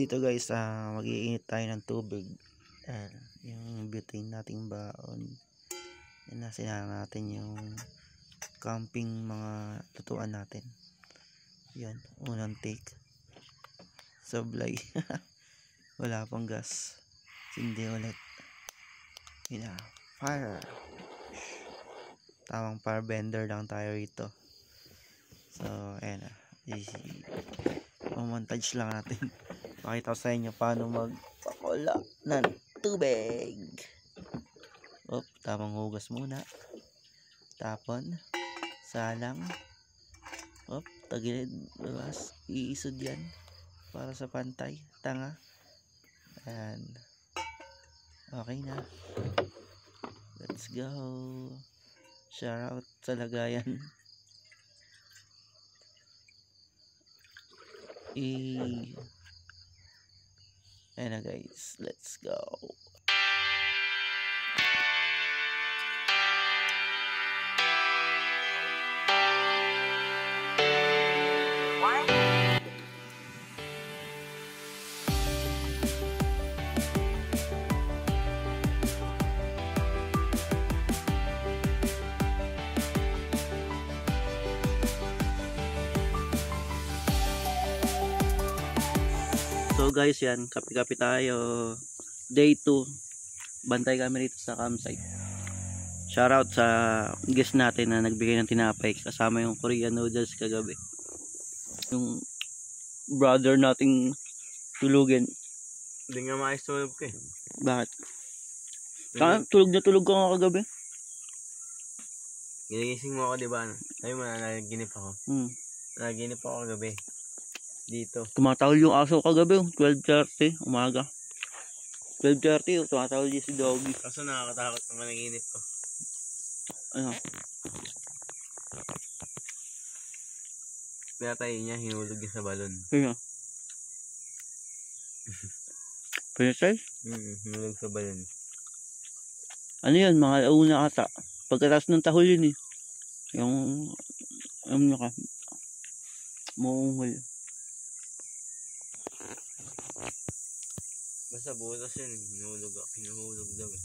dito guys, mag-iinit tayo ng tubig. Ayan, yung butane nating baon. Yan na, sinama natin yung camping mga lutuan natin. Yan, unang take. Sablay. Wala pang gas. Sindi ulit. Yan na, fire. Tamang fire bender lang tayo rito. So, ayan na. Easy. Montage lang natin. Pakita ko sa inyo paano magpakulo ng tubig. Tamang hugas muna. Tapon. Salang. Tagilid. Labas. Iisod yan. Para sa pantay. Tanga. Ayan. Okay na. Let's go. Shout out sa lagayan. Ayan na guys, let's go. So guys, yan, kape-kape tayo. Day 2. Bantay kami rito sa campsite. Shoutout sa guest natin na nagbigay ng tinapay kasama yung Korean noodles kagabi. Yung brother nating tulugin. Hindi nga maayos tulog ko eh. Bakit? Tulog na tulog ka nga kagabi. Ginigising mo ako, diba? Sabi mo na nanaginip ako. Nanaginip ako kagabi. Dito. Tumatawal yung aso kagabi, 12:30 umaga. 12:30, tumatawal din si Doggy. Kaso nakakatakot ng managinip ko. Ano? Pinatay niya, hinulog niya sa balon. Kaya? Pinatay? Hinulog sa balon. Ano yun, mga una ata. Pagkatapos ng tahol yun eh. Yung muunghol. Basta butas yun, hinuhulog daw eh.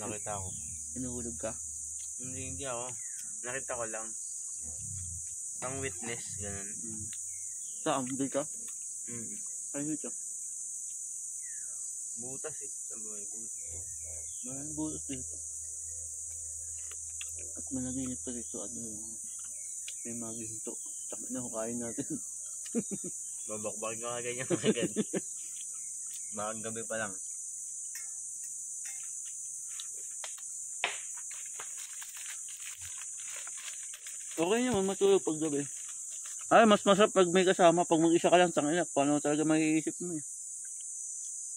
Nakita ko. Hinuhulog ka? Hindi ako. Nakita ko lang. Ang witness, ganun. Saan? Dito? Ano dito? Butas eh. Saan ba may butas? Maraming butas dito. At managinip ka dito, may maginto. Takot na hukayin natin. Babakbakin ka ganyan agad. Bakang gabi pa lang. Okay naman matulog pag gabi. Mas masarap pag may kasama. Pag mag-isa ka lang, tangina. Paano talaga maiisip mo eh.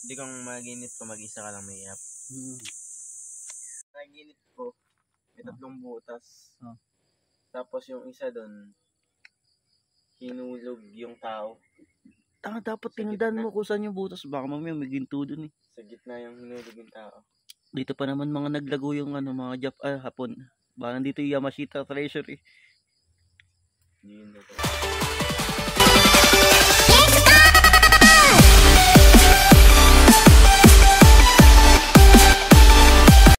Hindi kung maginip ko, mag-isa ka lang may app. Naginip ko, may 3 butas. Tapos yung isa doon, hinulog yung tao. Dapat tinandaan mo kung saan yung butas. Baka mamaya may ginto dun eh. Sa gitna yung hinulog yung tao. Dito pa naman mga naglago yung mga hapon. Baka nandito yung Yamashita Treasury. Hindi yun dito.